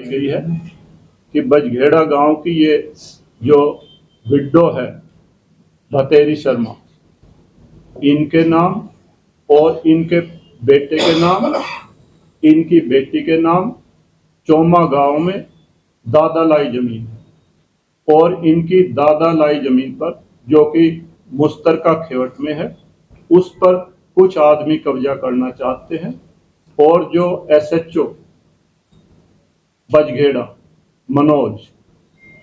की गई है कि बजघेड़ा गांव की ये जो विडो है भतेरी शर्मा, इनके नाम और इनके बेटे के नाम, इनकी बेटी के नाम चोमा गांव में दादा लाई जमीन है और इनकी दादा लाई जमीन पर जो कि मुश्तरका खेवट में है उस पर कुछ आदमी कब्जा करना चाहते हैं और जो एसएचओ बजघेड़ा मनोज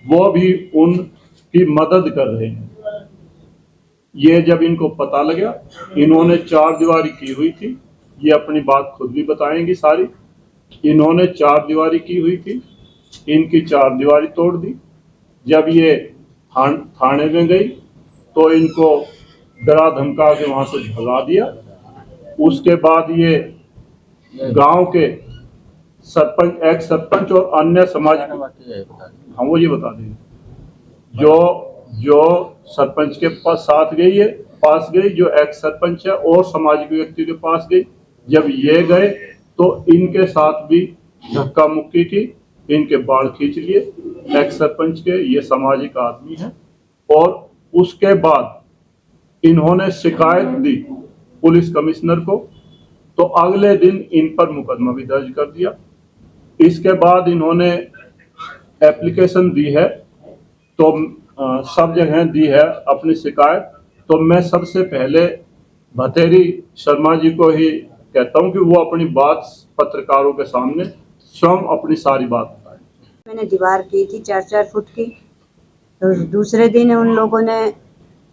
वो भी उनकी मदद कर रहे हैं। ये जब इनको पता लगा, इन्होंने चार दीवारी की हुई थी, ये अपनी बात खुद भी बताएंगी सारी। इन्होंने चार दीवारी की हुई थी, इनकी चार दीवारी तोड़ दी। जब ये थाने में गई तो इनको डरा धमका के वहां से भगा दिया। उसके बाद ये गांव के सरपंच, एक्स सरपंच और अन्य समाज, हम वो ये बता देंगे, जो सरपंच के साथ गई है, पास गई, जो एक्स सरपंच है और सामाजिक व्यक्ति के पास गई। जब ये गए तो इनके साथ भी धक्का मुक्की की, इनके बाल खींच लिए एक्स सरपंच के, ये सामाजिक आदमी है। और उसके बाद इन्होंने शिकायत दी पुलिस कमिश्नर को, तो अगले दिन इन पर मुकदमा भी दर्ज कर दिया। इसके बाद इन्होंने एप्लीकेशन दी है, तो सब जगह दी है अपनी शिकायत। तो मैं सबसे पहले भतेरी शर्मा जी को ही कहता हूं कि वो अपनी बात पत्रकारों के सामने स्वयं अपनी सारी बात बताएं। मैंने दीवार की थी 4-4 फुट की, तो दूसरे दिन उन लोगों ने,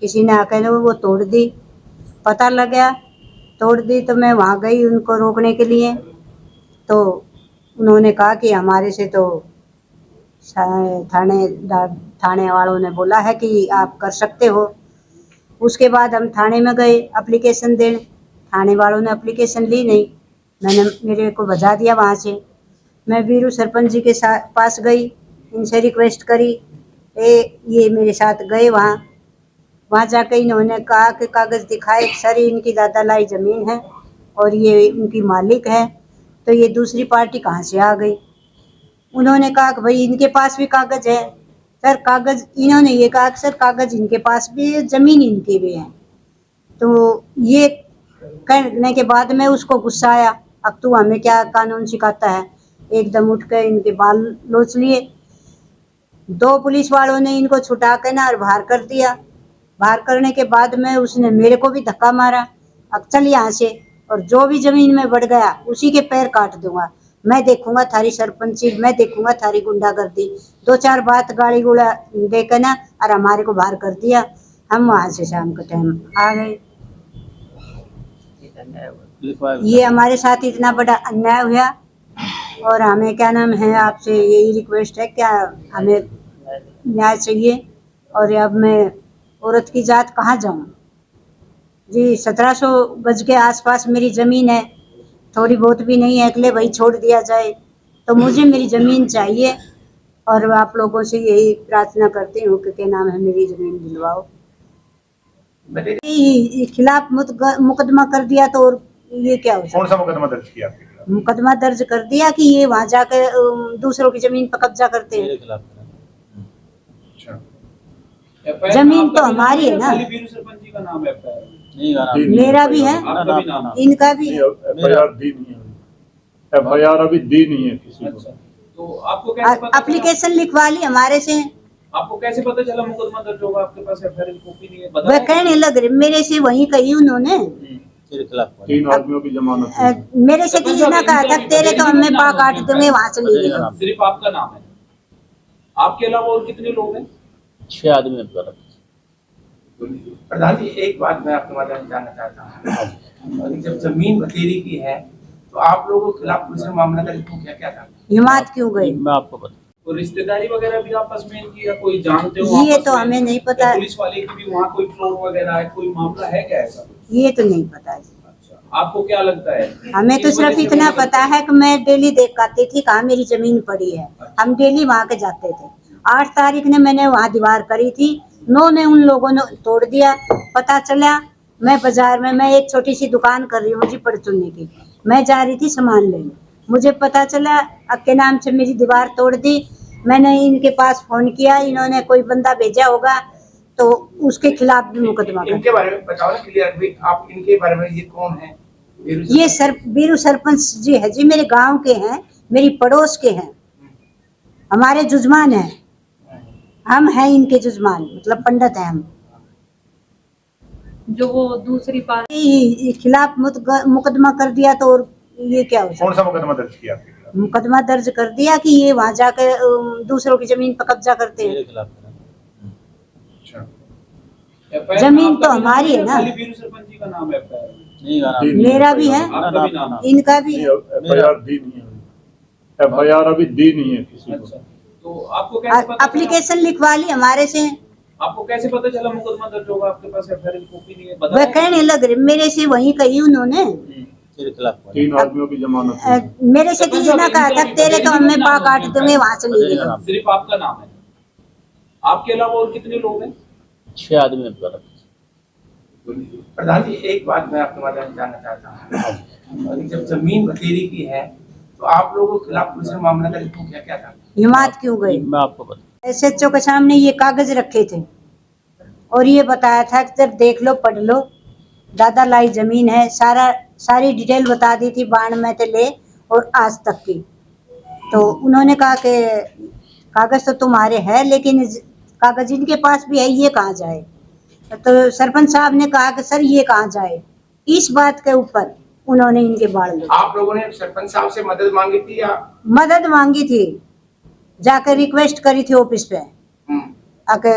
किसी ने आकर वो तोड़ दी। पता लगा तोड़ दी तो मैं वहाँ गई उनको रोकने के लिए, तो उन्होंने कहा कि हमारे से तो थाने वालों ने बोला है कि आप कर सकते हो। उसके बाद हम थाने में गए एप्लीकेशन देने, थाने वालों ने एप्लीकेशन ली नहीं, मेरे को भजा दिया वहाँ से। मैं वीरू सरपंच जी के पास गई, इनसे रिक्वेस्ट करी, ये मेरे साथ गए वहाँ जाकर इन्होंने कहा कि कागज़ दिखाए, सर इनकी दादा लाई ज़मीन है और ये इनकी मालिक है, तो ये दूसरी पार्टी कहाँ से आ गई। उन्होंने कहा कि भाई इनके पास भी कागज़ है। सर कागज़, इन्होंने ये कहा कि सर कागज़ इनके पास भी है, ज़मीन इनकी भी है। तो ये कहने के बाद में उसको गुस्सा आया, अब तू हमें क्या कानून सिखाता है। एकदम उठ कर इनके बाल लोच लिए। 2 पुलिस वालों ने इनको छुटा कर ना और बाहर कर दिया। बाहर करने के बाद में उसने मेरे को भी धक्का मारा, अब चल यहाँ से, और जो भी जमीन में बढ़ गया उसी के पैर काट दूंगा, मैं देखूंगा थारी सरपंची, मैं देखूंगा थारी गुंडागर्दी। 2-4 बात गाली गुड़ा देकर ना और हमारे को बाहर कर दिया। हम वहाँ से शाम के टाइम आ गए। ये हमारे साथ इतना बड़ा अन्याय हुआ और हमें क्या नाम है, आपसे यही रिक्वेस्ट है, क्या हमें न्याय चाहिए। और अब मैं औरत की जात कहाँ जाऊँ जी। 1700 गज के आसपास मेरी ज़मीन है, थोड़ी बहुत भी नहीं है, अगले भाई छोड़ दिया जाए, तो मुझे मेरी ज़मीन चाहिए। और आप लोगों से यही प्रार्थना करती हूँ कि क्या नाम है, मेरी ज़मीन दिलवाओ। खिलाफ मुकदमा कर दिया तो और ये क्या हो सकता? कौन सा मुकदमा दर्ज किया आपके खिलाफ? मुकदमा दर्ज कर दिया कि ये वहाँ जाकर दूसरों की ज़मीन पर कब्जा करते हैं। जमीन तो हमारी है ना। वीरू सरपंच जी का नाम है, मेरा भी है, इनका भी है। एफआईआर अभी दी नहीं है किसी को। तो आपको कैसे पता एप्लीकेशन लिखवा ली हमारे से। आपको कैसे पता चला मुकदमा दर्ज होगा? आपके पास एफआईआर की कॉपी नहीं है? वह कहने लग रहे, मेरे से वही कही उन्होंने। 3 आदमियों की जमानत मेरे से किसी ने कहा था तेरे तो हमें पा काट दूंगे, वहाँ से ले गए। सिर्फ आपका नाम है, आपके अलावा और कितने लोग हैं? 6 आदमी। प्रधान जी, एक बात मैं आपके माध्यम से जानना चाहता हूँ, जब जमीन भतेरी की है तो आप लोगों के खिलाफ पुलिस ने मामला दर्ज क्या था? हिमायत क्यों गई? मैं आपको बता, तो रिश्तेदारी वगैरह भी आपस में की या कोई जानते हो? ये तो हमें नहीं पता। पुलिस वाले की भी वहाँ कोई फ्रॉड वगैरह है, कोई मामला है क्या ऐसा? ये तो नहीं पता जी। अच्छा, आपको क्या लगता है? हमें तो सिर्फ इतना पता है कि मैं डेली देख आती थी कहाँ मेरी जमीन पड़ी है। हम डेली वहाँ के जाते थे। 8 तारीख ने मैंने वहाँ दीवार करी थी, 9 ने उन लोगों ने तोड़ दिया। पता चला मैं बाजार में, मैं एक छोटी सी दुकान कर रही हूँ जी परचूने की, मैं जा रही थी सामान लेने, मुझे पता चला के नाम से मेरी दीवार तोड़ दी। मैंने इनके पास फोन किया, इन्होंने कोई बंदा भेजा होगा तो उसके खिलाफ भी मुकदमा कर। इनके बारे में बताओ ना क्लियर भी, आप इनके बारे में, ये कौन है? ये बीरू सरपंच जी है जी, मेरे गांव के हैं, मेरी पड़ोस के हैं, हमारे जुजमान हैं, हम हैं इनके जुजमान, मतलब पंडित हैं हम। जो वो दूसरी खिलाफ मुकदमा कर दिया तो और ये क्या हो सकता? कौन सा मुकदमा दर्ज किया आपके खिलाफ? मुकदमा दर्ज कर दिया कि ये वहां जाकर दूसरों की जमीन पर कब्जा करते हैं। अच्छा, जमीन तो हमारी है ना। खाली वीरू सरपंच जी का नाम है FIR? मेरा भी है, आपका भी नाम है? इनका भी है। FIR दी नहीं है, FIR अभी दी नहीं है किसी अच्छा, को। तो आपको कैसे पता चला? एप्लीकेशन लिखवा ली हमारे से। आपको कैसे पता चला मुकदमा दर्ज होगा? आपके पास FIR की कॉपी नहीं है? वह बताया कहने लग रहे, मेरे से वही कही उन्होंने। 3 आदमियों की जमानत थी। मेरे से किसी ने कहा था तेरे तो हमें पा काट दूंगे, वहां से ले गए। सिर्फ आपका नाम है, आपके अलावा और कितने लोग हैं? 6 आदमी अब तक। प्रधान जी, एक बात मैं आपके माध्यम से जानना चाहता हूँ, जब जमीन बतेरी की है तो आप लोगों के खिलाफ पुलिस ने मामला दर्ज किया क्या था? हिमात क्यों गए? मैं आपको बता, SHO के सामने ये कागज रखे थे और ये बताया था कि जब देख लो, पढ़ लो, दादा लाई जमीन है, सारी डिटेल बता दी थी, बाण में से ले और आज तक की। तो उन्होंने कहा कि कागज तो तुम्हारे है, लेकिन कागज इनके पास भी है, ये कहाँ जाए? तो सरपंच साहब ने कहा कि सर ये कहाँ जाए? इस बात के ऊपर उन्होंने इनके बाढ़ लो। आप लोगों ने सरपंच साहब से मदद मांगी थी या? मदद मांगी थी, जाकर रिक्वेस्ट करी थी ऑफिस पे आके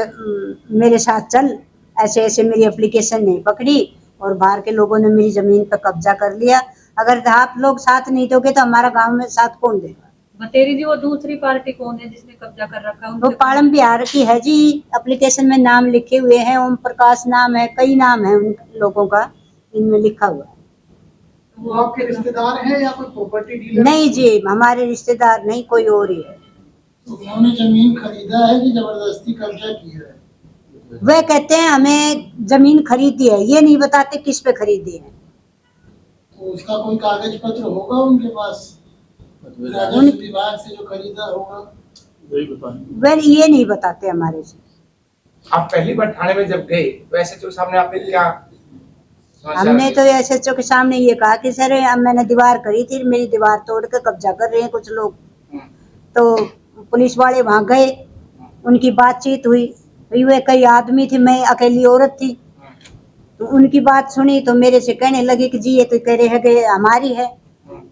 मेरे साथ चल, ऐसे ऐसे मेरी एप्लीकेशन नहीं पकड़ी और बाहर के लोगों ने मेरी जमीन पर कब्जा कर लिया। अगर आप लोग साथ नहीं दोगे तो हमारा गांव में साथ कौन देगा? बतेरी जी, वो दूसरी पार्टी कौन है जिसने कब्जा कर रखा है? वो उनसे पालम बिहार की है जी, एप्लीकेशन में नाम लिखे हुए हैं, ओम प्रकाश नाम है, कई नाम है उन लोगों का, इनमें लिखा हुआ है। वो आपके रिश्तेदार हैं या कोई प्रॉपर्टी डीलर? नहीं जी, हमारे रिश्तेदार नहीं, कोई और ही है। उन्होंने जमीन खरीदा है कि जबरदस्ती कब्जा किया है? वह कहते हैं हमें जमीन खरीदी है, ये नहीं बताते किस पे खरीदी है। तो उसका कोई कागज पत्र होगा उनके पास, राजस्व विभाग से जो खरीदा होगा? वही बताएं। वह ये नहीं बताते हमारे से। आप पहली बार थाने में जब गए तो SHO सामने आपने क्या समस्या हमने रखी? तो SHO के सामने ये कहा कि सर अब मैंने दीवार करी थी, मेरी दीवार तोड़ के कब्जा कर रहे हैं कुछ लोग। तो पुलिस वाले वहां गए, उनकी बातचीत हुई, वे कई आदमी थे, मैं अकेली औरत थी। तो उनकी बात सुनी तो मेरे से कहने लगे कि जी ये तो कह रहे हैं कि हमारी है।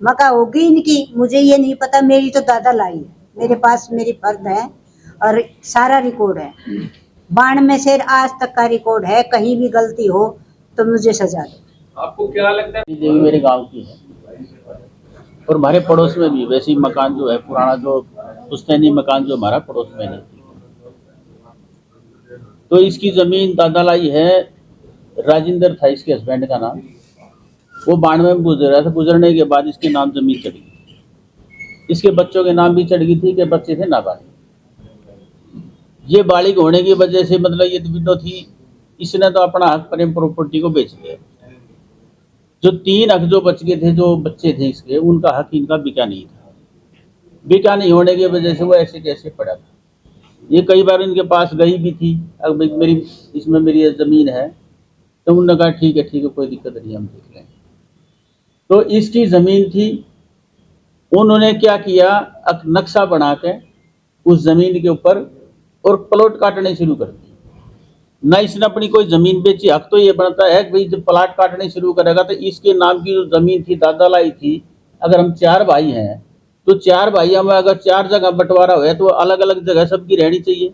मका होगी इनकी, मुझे ये नहीं पता, मेरी तो दादा लाई है, मेरे पास मेरी फर्द है और सारा रिकॉर्ड है, बाण में से आज तक का रिकॉर्ड है। कहीं भी गलती हो तो मुझे सजा दो। आपको क्या लगता है? देवी मेरे गांव की है और हमारे पड़ोस में भी वैसी मकान जो है पुराना, जो पुश्तैनी मकान जो हमारा पड़ोस में है, तो इसकी जमीन दादा लाई है। राजेंद्र था इसके हस्बैंड का नाम, वो 92 में गुजर रहा था, गुजरने के बाद इसके नाम जमीन चढ़ गई, इसके बच्चों के नाम भी चढ़ गई थी कि बच्चे थे नाबालिग। ये बालिग होने की वजह से मतलब ये विडो थी, इसने तो अपना हक प्रेम प्रॉपर्टी को बेच दिया। जो 3 हक जो बच गए थे, जो बच्चे थे इसके, उनका हक इनका बिका नहीं था। बिका नहीं होने की वजह से वो ऐसे कैसे पड़ा था। ये कई बार इनके पास गई भी थी, अब मेरी इसमें मेरी ज़मीन है, तो उन्होंने कहा ठीक है कोई दिक्कत नहीं, हम देख लेंगे। तो इसकी ज़मीन थी, उन्होंने क्या किया, नक्शा बना के उस ज़मीन के ऊपर और प्लॉट काटने शुरू कर दिए। न इसने अपनी कोई ज़मीन बेची, हक तो ये बनता है कि भाई जब प्लाट काटने शुरू करेगा तो इसके नाम की जो ज़मीन थी दादा लाई थी, अगर हम 4 भाई हैं तो 4 भाइयों में अगर 4 जगह बंटवारा हुआ है तो अलग अलग जगह सबकी रहनी चाहिए।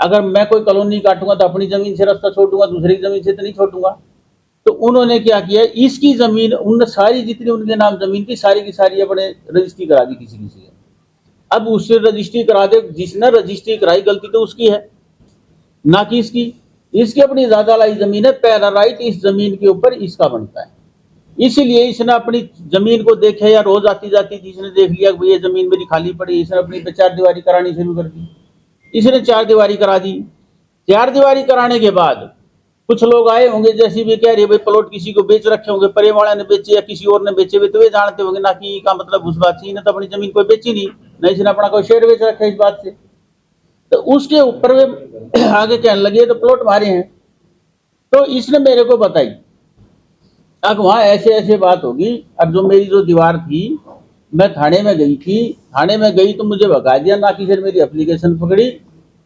अगर मैं कोई कॉलोनी काटूंगा तो अपनी ज़मीन से रास्ता छोड़ूंगा, दूसरी ज़मीन से तो नहीं छोड़ूंगा। तो उन्होंने क्या किया, इसकी ज़मीन उन सारी जितनी उनके नाम ज़मीन थी सारी की सारी अपने रजिस्ट्री करा दी किसी किसी। अब उससे रजिस्ट्री करा दे, जिसने रजिस्ट्री कराई गलती तो उसकी है ना कि इसकी अपनी ज़्यादा लाई ज़मीन है, पहला राइट इस ज़मीन के ऊपर इसका बनता है। इसीलिए इसने अपनी ज़मीन को देखे, या रोज आती जाती थी, इसने देख लिया कि ये ज़मीन मेरी खाली पड़ी, इसने अपनी 4 दीवारी करानी शुरू कर दी। इसने 4 दीवारी करा दी। 4 दीवारी कराने के बाद कुछ लोग आए होंगे जैसे भी कह रहे भाई प्लॉट किसी को बेच रखे होंगे, प्रेम वाला ने बेचे या किसी और ने बेचे हुए, तो वे जानते होंगे ना कि का मतलब उस बात से इन्हें तो अपनी जमीन कोई बेची नहीं, इसने अपना कोई शेयर बेच रखा है इस बात से। तो उसके ऊपर वे आगे कहने लगे तो प्लॉट मारे हैं। तो इसने मेरे को बताई अब वहां ऐसे ऐसे बात होगी। अब जो मेरी जो दीवार थी, मैं थाने में गई थी, थाने में गई तो मुझे भगा दिया, ना कि फिर मेरी एप्लीकेशन पकड़ी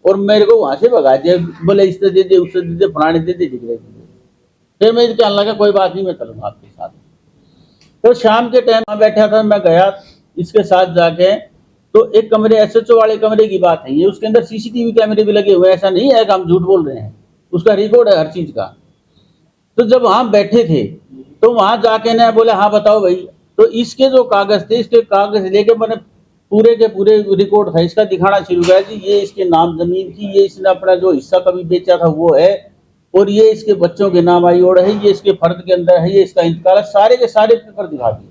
और मेरे को वहां से भगा दिया, बोले इससे दे दे उससे दे दे फलाने दे दे दिखले दे दे। फिर मैं कहने लगा कोई बात नहीं, मैं चलूंगा आपके साथ। तो शाम के टाइम में बैठा था, मैं गया इसके साथ जाके, तो एक कमरे एसएचओ वाले कमरे की बात है ये, उसके अंदर सीसीटीवी कैमरे भी लगे हुए हैं, ऐसा नहीं है कि हम झूठ बोल रहे हैं, उसका रिकॉर्ड है हर चीज का। तो जब वहां बैठे थे तो वहां जाके ना बोले हाँ बताओ भाई, तो इसके जो कागज थे, इसके कागज लेके मैंने पूरे के पूरे रिकॉर्ड था इसका दिखाना शुरू किया जी, ये इसके नाम जमीन थी, ये इसने अपना जो हिस्सा कभी बेचा था वो है, और ये इसके बच्चों के नाम आई और है, ये इसके फर्द के अंदर है, ये इसका इंतकाल है, सारे के सारे पेपर दिखा दिए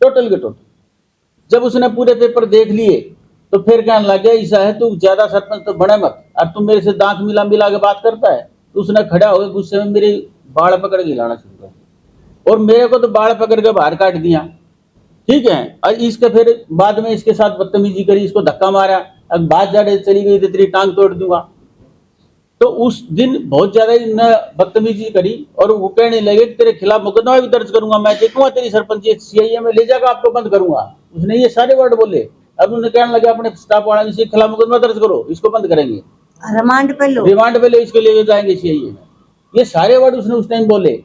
टोटल के टोटल। जब उसने पूरे पेपर देख लिए तो फिर कहने लग गया ऐसा है तू ज्यादा सरपंच तो बने मत, अब तुम मेरे से दांत मिला मिला के बात करता है। तो उसने खड़ा होकर गुस्से में मेरी बाड़ पकड़ के हिलाना शुरू कर और मेरे को तो बाड़ पकड़ के बाहर काट दिया, ठीक है। और इसके फिर बाद में इसके साथ बदतमीजी करी, इसको धक्का मारा, अब बात ज्यादा चली गई तो तेरी टांग तोड़ दूंगा। तो उस दिन बहुत ज्यादा इन्होंने बदतमीजी करी और वो कहने लगे कि तेरे खिलाफ मुकदमा भी दर्ज करूंगा, मैं देखूंगा तेरी सरपंच सीआईए में ले जाकर आपको बंद करूंगा। उसने ये सारे वर्ड बोले। अब उन्होंने कहने लगे अपने स्टाफ वाले के खिलाफ मुकदमा दर्ज करो, इसको बंद करेंगे, रिमांड पे लो, रिमांड पे ले इसके ले जाएंगे सीआईए में। ये सारे वर्ड उसने उस टाइम बोले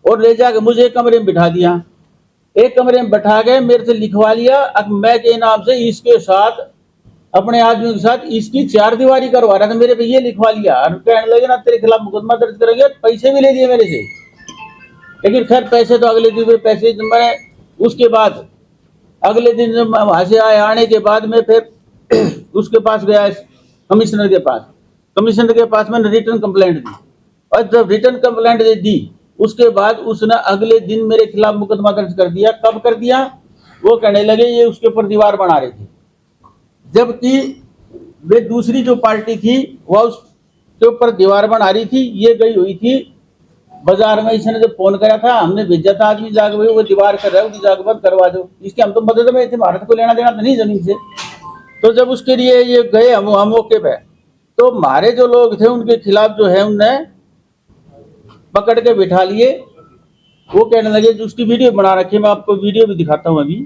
और ले जाकर मुझे एक कमरे में बिठा दिया, एक कमरे में बैठा के मेरे से लिखवा लिया। अब मैं के नाम से इसके साथ अपने आदमी के साथ इसकी 4 दीवारी करवा रहा था, मेरे पे ये लिखवा लिया और कहने लगे ना तेरे खिलाफ मुकदमा दर्ज करेंगे, पैसे भी ले लिए मेरे से। लेकिन खैर पैसे तो अगले दिन पैसे मैं उसके बाद अगले दिन जब मैं वहां से आया, आने के बाद में फिर उसके पास गया कमिश्नर के पास, कमिश्नर के पास मैंने रिटर्न कंप्लेंट दी और जब रिटर्न कंप्लेंट दी उसके बाद उसने अगले दिन मेरे खिलाफ मुकदमा दर्ज कर दिया। कब कर दिया? वो कहने लगे ये उसके ऊपर दीवार बना रहे थे, जबकि वे दूसरी जो पार्टी थी वह उसके ऊपर दीवार बना रही थी। ये गई हुई थी बाजार में, इसने जब फोन करा था हमने भेजा था आदमी जाके भाई वो दीवार कर रहा है उसकी जाके बंद करवा दो, इसकी हम तो मदद में थे, भारत को लेना देना तो नहीं जमीन से। तो जब उसके लिए ये गए हम मौके पे, तो हमारे जो लोग थे उनके खिलाफ जो है उनने पकड़ के बिठा लिए। वो कहने लगे जो उसकी वीडियो बना रखी, मैं आपको वीडियो भी दिखाता हूं अभी।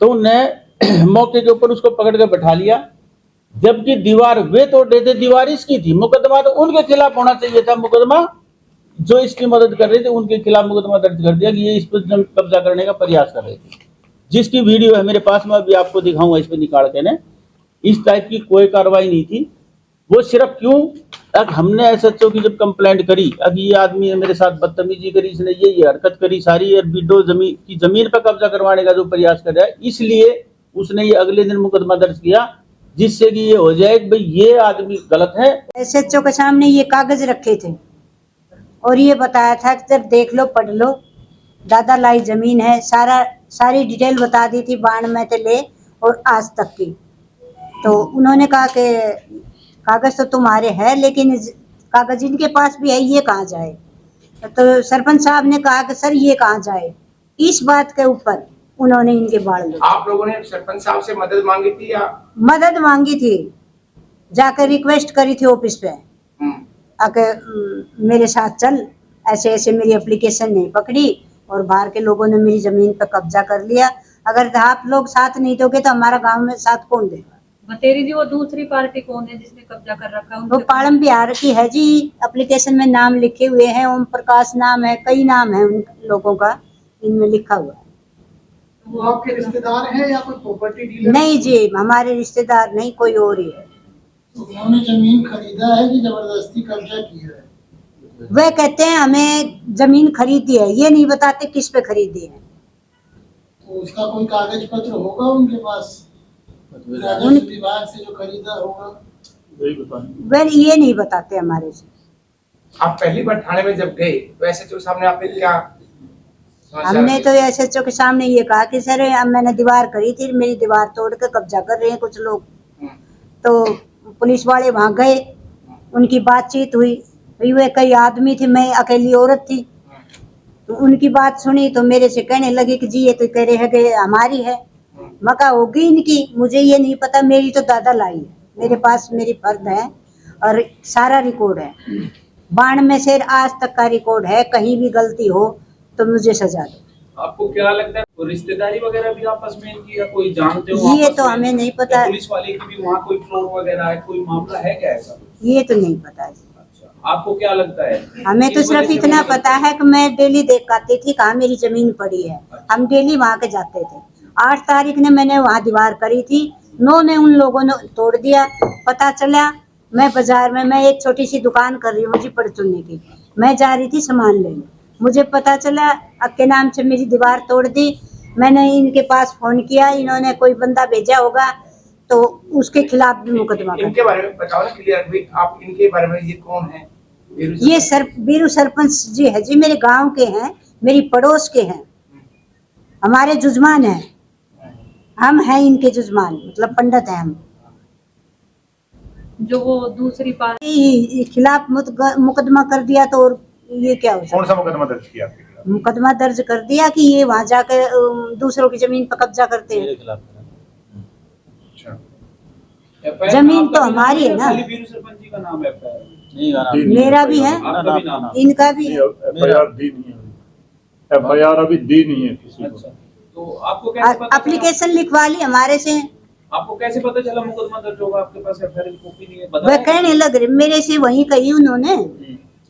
तो उनने मौके के ऊपर उसको पकड़ के बैठा लिया, जबकि दीवार वे तोड़ रहे थे, दीवार इसकी थी। मुकदमा तो उनके खिलाफ होना चाहिए था, मुकदमा जो इसकी मदद कर रहे थे उनके खिलाफ मुकदमा दर्ज कर दिया कि ये इस पर कब्जा करने का प्रयास कर रहे थे। जिसकी वीडियो है मेरे पास, मैं अभी आपको दिखाऊंगा इस पर निकाल के ने। इस टाइप की कोई कार्रवाई नहीं थी। वो सिर्फ क्यों, अब हमने एसएचओ की जब कंप्लेंट करी, अब ये आदमी ने मेरे साथ बदतमीजी करी, इसने ये हरकत करी सारी, और विडो जमीन पर कब्जा करवाने का जो प्रयास कर रहा है, इसलिए उसने ये अगले दिन मुकदमा दर्ज किया, जिससे कि ये हो जाए कि भाई ये आदमी गलत है। एसएचओ के सामने ये कागज रखे थे और ये बताया था कि जब देख लो पढ़ लो, दादा लाई जमीन है, सारी डिटेल बता दी थी बाढ़ में से ले और आज तक की। तो उन्होंने कहा कि कागज तो तुम्हारे हैं लेकिन कागज इनके पास भी है, ये कहाँ जाए। तो सरपंच साहब ने कहा कि सर ये कहाँ जाए। इस बात के ऊपर उन्होंने इनके बाढ़ लो। आप लोगों ने सरपंच साहब से मदद मांगी थी या? मदद मांगी थी, जाकर रिक्वेस्ट करी थी ऑफिस पे आके मेरे साथ चल, ऐसे ऐसे मेरी एप्लीकेशन नहीं पकड़ी और बाहर के लोगों ने मेरी जमीन पर कब्जा कर लिया। अगर आप लोग साथ नहीं दोगे तो हमारा गांव में साथ कौन देगा। बतेरी जी, वो दूसरी पार्टी कौन है जिसने कब्जा कर रखा है? वो पालम बिहार की है जी, एप्लीकेशन में नाम लिखे हुए हैं, ओम प्रकाश नाम है, कई नाम है उन लोगों का, इनमें लिखा हुआ है। वो आपके रिश्तेदार हैं या कोई प्रॉपर्टी डीलर? नहीं जी, हमारे रिश्तेदार नहीं, कोई और ही है। उन्होंने जमीन खरीदा है कि जबरदस्ती कब्जा किया है? वे कहते हैं हमें जमीन खरीदी है, ये नहीं बताते किस पे खरीदी है। तो उसका कोई कागज पत्र होगा उनके पास, राजस्व विभाग से जो खरीदा होगा? वे ये नहीं बताते हमारे से। आप पहली बार थाने में जब गए तो एसएचओ सामने आपने क्या समस्या हमने रखी? तो एसएचओ के सामने ये कहा कि सर अब मैंने दीवार करी थी, मेरी दीवार तोड़ के कब्जा कर रहे हैं कुछ लोग। तो पुलिस वाले वहां गए, उनकी बातचीत हुई। भाई वे कई आदमी थे, मैं अकेली औरत थी, तो उनकी बात सुनी तो मेरे से कहने लगे कि जी ये तो कह रहे हैं कि हमारी है। मका होगी इनकी, मुझे ये नहीं पता, मेरी तो दादा लाई है, मेरे पास मेरी फर्द है और सारा रिकॉर्ड है। 92 से आज तक का रिकॉर्ड है, कहीं भी गलती हो तो मुझे सजा दो। आपको क्या लगता है कोई रिश्तेदारी वगैरह भी आपस में इनकी, या कोई जानते हो ये आपस तो में? हमें नहीं पता। या पुलिस वाले की भी वहाँ कोई फ्रॉड वगैरह है, कोई मामला है क्या ऐसा? ये तो नहीं पता है। अच्छा, आपको क्या लगता है? हमें तो किस सिर्फ वजह से इतना मुझे पता है कि मैं डेली देख आती थी कहाँ मेरी जमीन पड़ी है, हम डेली वहाँ के जाते थे। 8 तारीख ने मैंने वहाँ दीवार करी थी, 9 ने उन लोगों ने तोड़ दिया। पता चला मैं बाजार में, मैं एक छोटी सी दुकान कर रही हूँ मुझे परचूने की, मैं जा रही थी सामान लेने, मुझे पता चला के नाम से मेरी दीवार तोड़ दी। मैंने इनके पास फोन किया, इन्होंने कोई बंदा भेजा होगा तो उसके खिलाफ भी मुकदमा कर। इनके बारे में बताओ ना क्लियर भी, आप इनके बारे में, ये कौन है? ये बीरू सरपंच जी है जी, मेरे गांव के हैं, मेरी पड़ोस के हैं, हमारे जुजमान हैं, हम हैं इनके जुजमान, मतलब पंडित हैं हम। जो वो दूसरी पार्टी ये खिलाफ मुकदमा कर दिया तो और ये क्या हो सकता? कौन सा मुकदमा दर्ज किया आपके खिलाफ? मुकदमा दर्ज कर दिया कि ये वहां जाकर दूसरों की जमीन पर कब्जा करते हैं। मेरे खिलाफ अच्छा, FIR जमीन आपका तो भी हमारी नाम है ना। खाली वीरू सरपंच जी का नाम है FIR में? नहीं गाना मेरा भी है, आपका भी नाम है? इनका भी है। FIR दी नहीं है, FIR अभी दी नहीं है किसी अच्छा, को। तो आपको कैसे पता चला? एप्लीकेशन लिखवा ली हमारे से, आपको कैसे पता चला मुकदमा दर्ज होगा? आपके पास FIR की कॉपी नहीं है? वह बताया कहने लग रहे मेरे से, वही कही उन्होंने।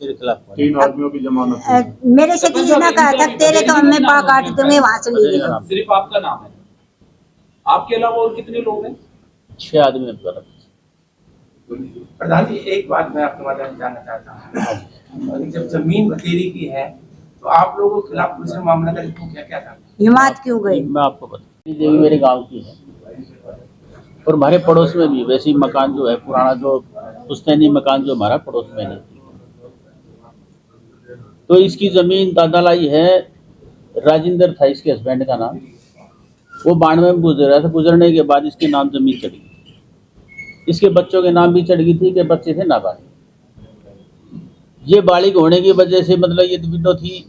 मेरे खिलाफ 3 आदमियों की जमानत अ, हुई। मेरे से किसी ने कहा था तेरे तो हमें पा काट दूंगे, वहां से ले लो। सिर्फ आपका नाम है? आपके अलावा और कितने लोग हैं? 6 आदमी अब तक। प्रधान जी, एक बात मैं आपके माध्यम से जानना चाहता हूँ, और जब जमीन बतेरी की है तो आप लोगों के खिलाफ पुलिस ने मामला दर्ज किया, क्या था? हिमात क्यों गई? मैं आपको बता, देवी मेरे गांव की है और हमारे पड़ोस में भी वैसे ही मकान जो है पुराना, जो पुश्तैनी मकान जो हमारा पड़ोस में है, तो इसकी जमीन दादा लाई है। राजेंद्र था इसके हस्बैंड का नाम, वो 92 में गुजर रहा था, गुजरने के बाद इसके नाम जमीन चढ़ गई, इसके बच्चों के नाम भी चढ़ गई थी कि बच्चे थे नाबालिग। ये बालिग होने की वजह से मतलब ये विडो थी,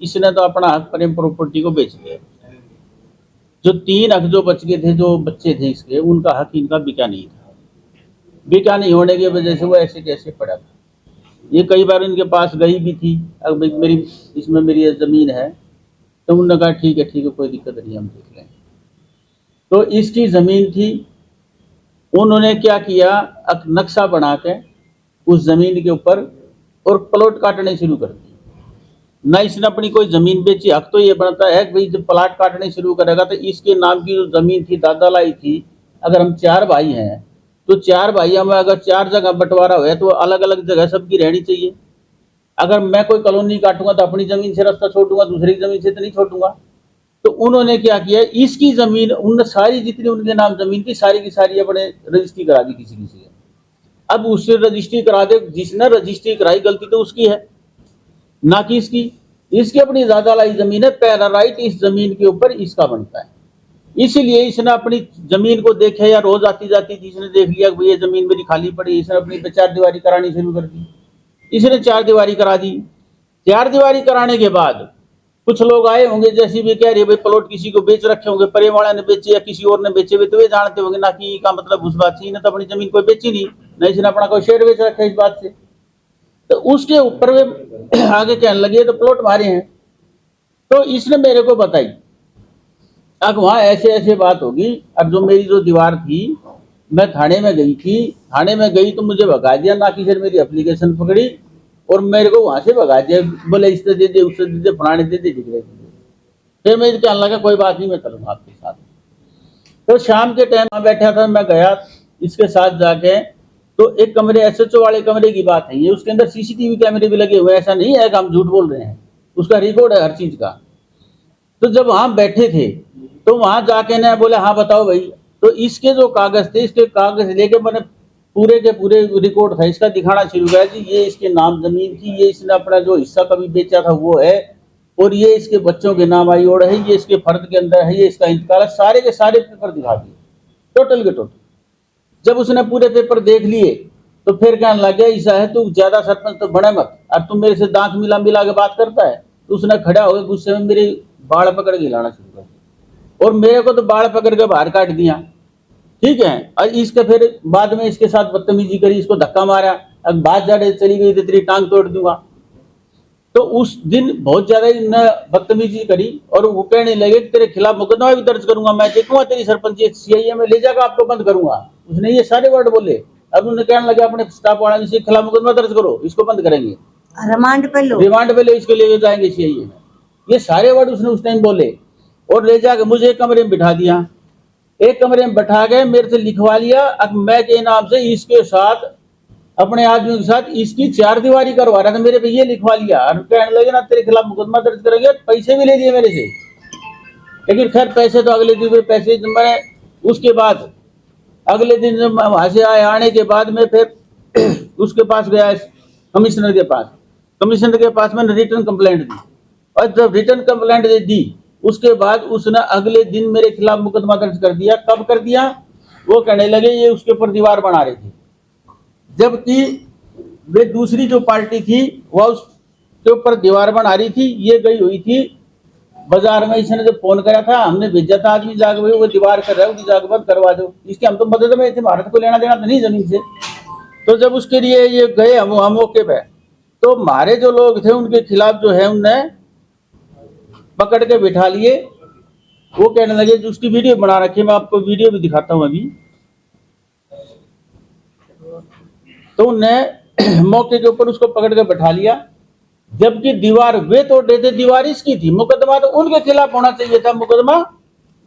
इसने तो अपना हक प्रेम प्रॉपर्टी को बेच दिया। जो 3 हक जो बच गए थे, जो बच्चे थे इसके, उनका हक इनका बिका नहीं था। बिका नहीं होने की वजह से वो ऐसे कैसे पड़ा था। ये कई बार इनके पास गई भी थी, अब मेरी इसमें मेरी ये ज़मीन है, तो उन्होंने कहा ठीक है कोई दिक्कत नहीं, हम देख लें। तो इसकी ज़मीन थी, उन्होंने क्या किया, एक नक्शा बना के उस ज़मीन के ऊपर और प्लॉट काटने शुरू कर दिए। ना इसने अपनी कोई ज़मीन बेची, हक तो ये बनता है कि भाई जब प्लाट काटने शुरू करेगा तो इसके नाम की जो ज़मीन थी दादा लाई थी, अगर हम 4 भाई हैं तो 4 भाइयों में अगर 4 जगह बंटवारा हुआ है तो अलग अलग जगह सबकी रहनी चाहिए। अगर मैं कोई कॉलोनी काटूंगा तो अपनी ज़मीन से रास्ता छोड़ूंगा, दूसरी ज़मीन से तो नहीं छोड़ूंगा। तो उन्होंने क्या किया, इसकी ज़मीन उन सारी जितनी उनके नाम ज़मीन थी सारी की सारी अपने रजिस्ट्री करा दी किसी किसी है। अब उससे रजिस्ट्री करा दे, जिसने रजिस्ट्री कराई गलती तो उसकी है ना कि इसकी। इसकी अपनी ज़्यादा लाई ज़मीन है, पहला राइट इस ज़मीन के ऊपर इसका बनता है। इसलिए इसने अपनी ज़मीन को देखे, या रोज आती जाती थी, इसने देख लिया कि ये ज़मीन मेरी खाली पड़ी, इसने अपनी 4 दीवारी करानी शुरू कर दी। इसने 4 दीवारी करा दी। 4 दीवारी कराने के बाद कुछ लोग आए होंगे, जैसे भी कह रहे भाई प्लॉट किसी को बेच रखे होंगे, परे वाला ने बेचे या किसी और ने बेचे हुए, तो वे जानते होंगे ना कि का मतलब उस बात से इन्हें तो अपनी जमीन कोई बेची नहीं, ना इसने अपना कोई शेयर बेच रखा है इस बात से। तो उसके ऊपर वे आगे कहने लगे तो प्लॉट मारे हैं। तो इसने मेरे को बताई, अब वहाँ ऐसे ऐसे बात होगी। अब जो मेरी जो दीवार थी, मैं थाने में गई थी, थाने में गई तो मुझे भगा दिया, ना कि फिर मेरी एप्लीकेशन पकड़ी और मेरे को वहाँ से भगा दिया, बोले इससे दे दे, उससे दे दे, फलाने दे दे, दिख रहे। फिर मैं कहने लगा कोई बात नहीं, मैं चलूँगा आपके साथ। तो शाम के टाइम वहाँ बैठा था, मैं गया इसके साथ जाके, तो एक कमरे SHO वाले कमरे की बात है ये, उसके अंदर CCTV कैमरे भी लगे हुए, ऐसा नहीं है कि हम झूठ बोल रहे हैं, उसका रिकॉर्ड है हर चीज़ का। तो जब वहाँ बैठे थे तो वहाँ जाके ना बोले हाँ बताओ भाई, तो इसके जो कागज थे, इसके कागज लेके मैंने पूरे के पूरे रिकॉर्ड था इसका दिखाना शुरू किया कि ये इसके नाम जमीन थी, ये इसने अपना जो हिस्सा कभी बेचा था वो है, और ये इसके बच्चों के नाम आई और है, ये इसके फर्द के अंदर है, ये इसका इंतकाल है, सारे के सारे पेपर दिखा दिए टोटल के टोटल। जब उसने पूरे पेपर देख लिए तो फिर कहने लग गया ऐसा है तू ज्यादा सरपंच तो बने मत, और तू मेरे से दांत मिला मिला के बात करता है। तो उसने खड़ा होकर गुस्से में मेरे बाल पकड़ के हिलाना शुरू कर दिया और मेरे को तो बाल पकड़ के बाहर काट दिया। ठीक है, और इसके फिर बाद में इसके साथ बदतमीजी करी, इसको धक्का मारा, अब बात ज्यादा चली गई तो तेरी टांग तोड़ दूंगा। तो उस दिन बहुत ज्यादा इन्होंने बदतमीजी करी और वो कहने लगे कि तेरे खिलाफ मुकदमा भी दर्ज करूंगा, मैं देखूंगा तेरी सरपंच सीआईए में ले जाकर आपको बंद करूंगा। उसने ये सारे वर्ड बोले। अब उन्होंने कहने लगे अपने स्टाफ वाले से खिलाफ मुकदमा दर्ज करो, इसको बंद करेंगे, रिमांड पे लो, रिमांड पे ले, इसको ले जाएंगे सीआईए में। ये सारे वर्ड उसने उस टाइम बोले और ले जाकर मुझे एक कमरे में बिठा दिया। एक कमरे में बैठा के मेरे से लिखवा लिया, अब मैं के नाम से इसके साथ अपने आदमियों के साथ इसकी 4 दीवारी करवा रहा था, मेरे पे ये लिखवा लिया और कहने लगे ना तेरे खिलाफ मुकदमा दर्ज करेंगे। पैसे भी ले दिए मेरे से, लेकिन खैर पैसे तो अगले दिन पैसे मैं उसके बाद अगले दिन जब मैं वहां से आने के बाद में फिर उसके पास गया, कमिश्नर के पास। कमिश्नर के पास मैंने रिटर्न कंप्लेंट दी और जब रिटर्न कंप्लेंट दी उसके बाद उसने अगले दिन मेरे खिलाफ मुकदमा दर्ज कर दिया। कब कर दिया? वो कहने लगे ये उसके ऊपर दीवार बना रहे थे, जबकि वे दूसरी जो पार्टी थी वह उसके ऊपर दीवार बना रही थी। ये गई हुई थी बाजार में, इसने जब फोन करा था हमने भेजा था आदमी जाकर भाई वो दीवार कर रहा है, उसकी जाकर बंद करवा दो। इसके हम तो मदद में थे, भारत को लेना देना तो नहीं जमीन से। तो जब उसके लिए ये गए हम मौके पे, तो हमारे जो लोग थे उनके खिलाफ जो है उनने पकड़ के बिठा लिए। वो कहने लगे जो उसकी वीडियो बना रखी है, मैं आपको वीडियो भी दिखाता हूं अभी। तो उनने मौके के ऊपर उसको पकड़ के बैठा लिया, जबकि दीवार वे तोड़ रहे थे, दीवार इसकी थी। मुकदमा तो उनके खिलाफ होना चाहिए था, मुकदमा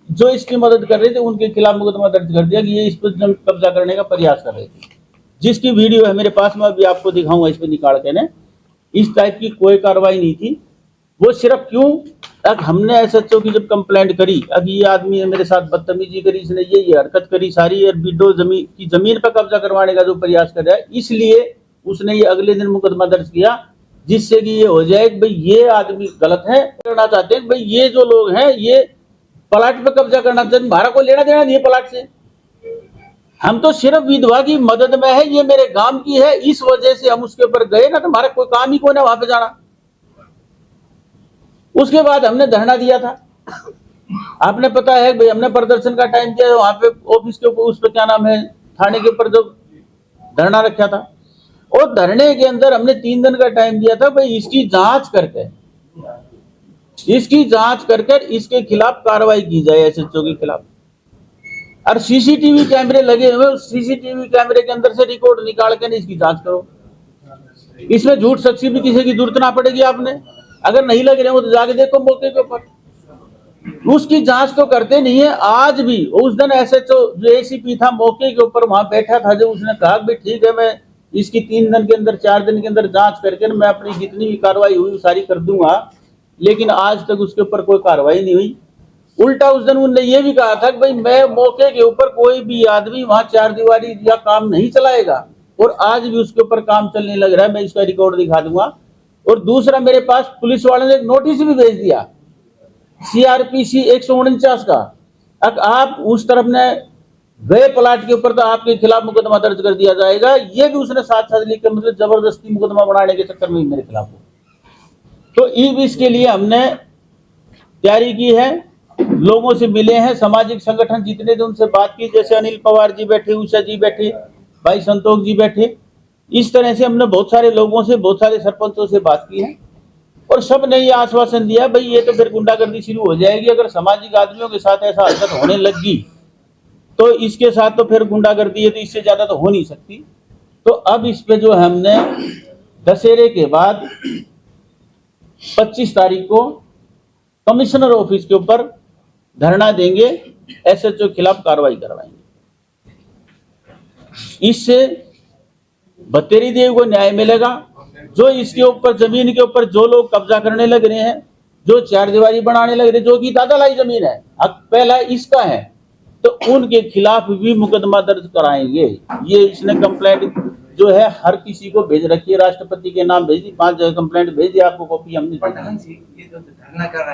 जो इसकी मदद कर रहे थे उनके खिलाफ मुकदमा दर्ज कर दिया कि ये इस पर कब्जा करने का प्रयास कर रहे थे। जिसकी वीडियो है मेरे पास, मैं अभी आपको दिखाऊंगा इस पर निकाल के। ने इस टाइप की कोई कार्रवाई नहीं थी। वो सिर्फ क्यों, अब हमने एसएचओ की जब कंप्लेंट करी, अब ये आदमी ने मेरे साथ बदतमीजी करी, इसने ये हरकत करी सारी, और विडो जमीन पर कब्जा करवाने का जो प्रयास कर रहा है, इसलिए उसने ये अगले दिन मुकदमा दर्ज किया, जिससे कि ये हो जाए कि भाई ये आदमी गलत है। करना चाहते हैं भाई ये जो लोग हैं ये प्लाट पे कब्जा करना चाहते हैं, हमारा कोई लेना देना नहीं है प्लाट से। हम तो सिर्फ विधवा की मदद में है, ये मेरे गांव की है, इस वजह से हम उसके ऊपर गए ना, तो हमारा कोई काम ही कोई ना वहां पे जाना। उसके बाद हमने धरना दिया था, आपने पता है भाई, हमने प्रदर्शन का टाइम दिया वहां पे ऑफिस के ऊपर, उस पर क्या नाम है, थाने के ऊपर जो धरना रखा था। और धरने के अंदर हमने 3 दिन का टाइम दिया था भाई इसकी जांच करके, इसके खिलाफ कार्रवाई की जाए, एसएचओ के खिलाफ। और सीसीटीवी कैमरे लगे हुए, उस सीसीटीवी कैमरे के अंदर से रिकॉर्ड निकाल के इसकी जांच करो। इसमें झूठ सच्ची भी किसी की जरूरत ना पड़ेगी। आपने अगर नहीं लग रहे हो तो जाके देखो मौके के ऊपर। उसकी जांच तो करते नहीं है आज भी। उस दिन एसएचओ जो एसीपी था मौके के ऊपर वहां बैठा था, जो उसने कहा भाई ठीक है मैं इसकी 3 दिन के अंदर 4 दिन के अंदर जांच करके मैं अपनी जितनी भी कार्रवाई हुई सारी कर दूंगा, लेकिन आज तक उसके ऊपर कोई कार्रवाई नहीं हुई। उल्टा उस दिन उन्होंने ये भी कहा था कि भाई मैं मौके के ऊपर कोई भी आदमी वहां 4 दीवारी या काम नहीं चलाएगा, और आज भी उसके ऊपर काम चलने लग रहा है। मैं इसका रिकॉर्ड दिखा दूंगा। और दूसरा मेरे पास पुलिस वाले ने एक नोटिस भी भेज दिया CRPC 149 का। अब आप उस तरफ ने गए प्लाट के ऊपर तो आपके खिलाफ मुकदमा दर्ज कर दिया जाएगा, ये भी उसने साथ साथ लिख के मतलब जबरदस्ती मुकदमा बनाने के चक्कर में मेरे खिलाफ हो। तो इसके लिए हमने तैयारी की है, लोगों से मिले हैं, सामाजिक संगठन जितने थे उनसे बात की, जैसे अनिल पवार जी बैठे, उषा जी बैठे, भाई संतोष जी बैठे। इस तरह से हमने बहुत सारे लोगों से, बहुत सारे सरपंचों से बात की है, और सब ने ये आश्वासन दिया भाई ये तो फिर गुंडागर्दी शुरू हो जाएगी। अगर सामाजिक आदमियों के साथ ऐसा हरकत होने लगी तो इसके साथ तो फिर गुंडागर्दी है, तो इससे ज्यादा तो हो नहीं सकती। तो अब इस पे जो हमने दशहरे के बाद 25 तारीख को कमिश्नर ऑफिस के ऊपर धरना देंगे, एसएचओ के खिलाफ कार्रवाई करवाएंगे। इससे बतेरी देव को न्याय मिलेगा। जो इसके ऊपर जमीन के ऊपर जो लोग कब्जा करने लग रहे हैं, जो 4 दीवारी बनाने लग रहे हैं, जो कि दादालाई जमीन है, हक पहला इसका है, तो उनके खिलाफ भी मुकदमा दर्ज कराएंगे। ये इसने कंप्लेंट जो है हर किसी को भेज रखी है, राष्ट्रपति के नाम भेज दी, 5 जगह कंप्लेंट भेज दी, आपको कॉपी हमने। प्रधान जी, ये जो धरना कर रहा है